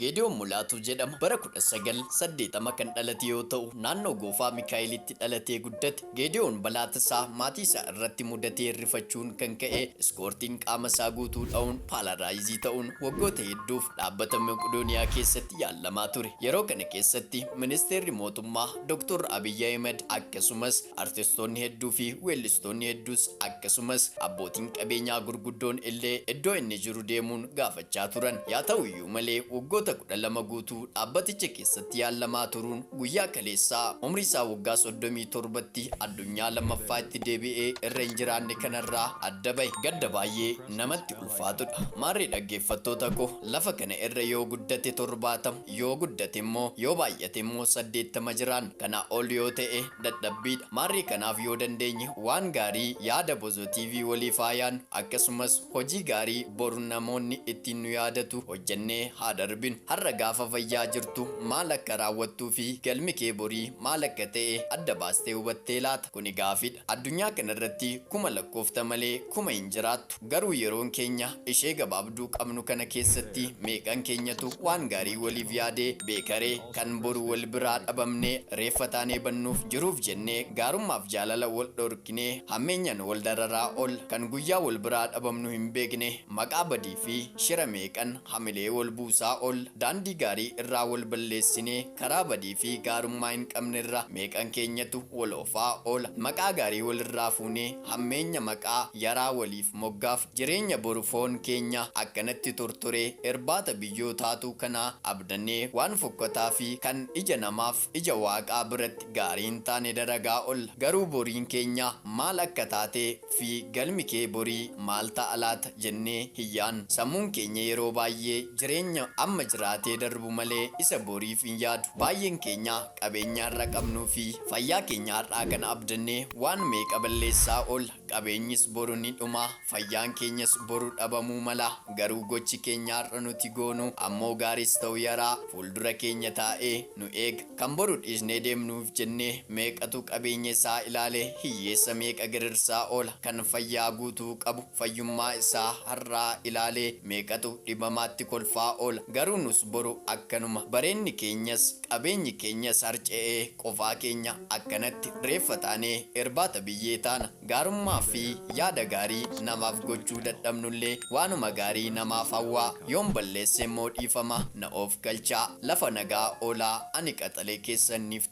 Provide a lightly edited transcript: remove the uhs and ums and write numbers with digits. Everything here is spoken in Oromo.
Geediyoon Mulaatu jedhama. Bara 1980 kan dhalate yoo ta'u, naannoo Goofaa Mikaa'elitti dhalatee guddate. Geediyoon balaa tasaa maatii isaa irratti mudatee hirrifachuun kan ka'e ispoortiin qaama isaa guutuu dha'uun paalaraayizii ta'uun waggoota hedduuf dhaabbata Maqdooniyaa keessatti yaalamaa ture. Yeroo kana keessatti ministeerri mootummaa Dr. Abiy Ahmed akkasumas artistoonni hedduu fi weellistoonni hedduus akkasumas abbootiin qabeenyaa gurguddoon illee iddoo inni jiru deemuun gaafachaa turan. Yaa ta'u iyyuu malee waggoota 12 guutuu dhaabbaticha keessatti yaalamaa turuun guyyaa kaleessaa umrii isaa waggaa 37tti addunyaa lammaffaatti deebi'ee irra hin jiraanne kanarraa adda bahe. Gadda baay'ee namatti ulfaatudha. Maarree dhaggeeffattoota koo, lafa kana irra yoo guddate 70, yoo guddate immoo yoo baay'ate immoo 80 jiraan kana ol yoo ta'e dadhabbiidha. Maarree kanaaf yoo dandeenye waan gaarii yaada Bozoo walii faayaan akkasumas hojii gaarii boru namoonni ittiin nu yaadatu hojjennee haa darbinu. Har'a gaafa fayyaa jirtu maal akka raawwattuu fi galmi kee borii maal akka ta'e adda baastee hubattee laata? Kuni gaafidha. Addunyaa kanarratti kuma lakkoofta malee kuma hin jiraattu. Garuu yeroon keenya ishee gabaabduu qabnu kana keessatti meeqan keenyatu waan gaarii waliif yaadee beekaree kan boru wal biraa dhabamnee reeffa taanee bannuuf jiruuf jennee gaarummaaf jaalala wal dhorkinee hammeenyan wal dararaa ol kan guyyaa wal biraa dhabamnu hin beekne maqaa badii fi shira meeqan hamilee wal buusaa ol daandii gaarii irraa wal balleessinee karaa badii fi gaarummaa hin qabne irra meeqan keenyatu wal ofaa oola. Maqaa gaarii wal irraa fuunee hammeenya maqaa yaraa waliif moggaaf jireenya boru foon keenya akkanatti tortoree irbaata biyyootaatu kana abdannee waan fokkataa fi kan ija namaaf ija waaqaa biratti gaarii hin taane daragaa ol. Garuu boriin keenya maal akka taatee fi galmi kee borii maal ta'a laata jennee hiyyaan sammuun keenya yeroo baay'ee jireenya amma jiraatee darbu malee isa boriif hin yaadu. Baay'een keenya qabeenya irra qabnuu fi fayyaa keenya irraa kan abdannee waan meeqa balleessaa ol. Qabeenyis boru ni dhuma, fayyaan keenyas boru dhabamuu mala. Garuu gochi keenya irra nuti goonu ammoo gaaris ta'u yaraa fuuldura keenya taa'ee nu eega. Kan boru dhiisnee deemnuuf jennee meeqatu qabeenya isaa ilaalee hiyyeessa meeqa girirsaa oola. Kan fayyaa guutuu qabu fayyummaa isaa har'aa ilaalee meeqatu dhibamaatti kolfaa oola. Garuu nus boru akkanuma bareenni keenyas qabeenyi keenyas harca'ee qofaa keenya akkanatti reeffa taanee irbaata biyyee taana. Gaarummaa fi yaada gaarii namaaf gochuu dadhabnullee waanuma gaarii namaaf hawwaa yoon balleesse immoo dhiifama na of galchaa. Lafa nagaa oolaa ani qaxalee keessaniif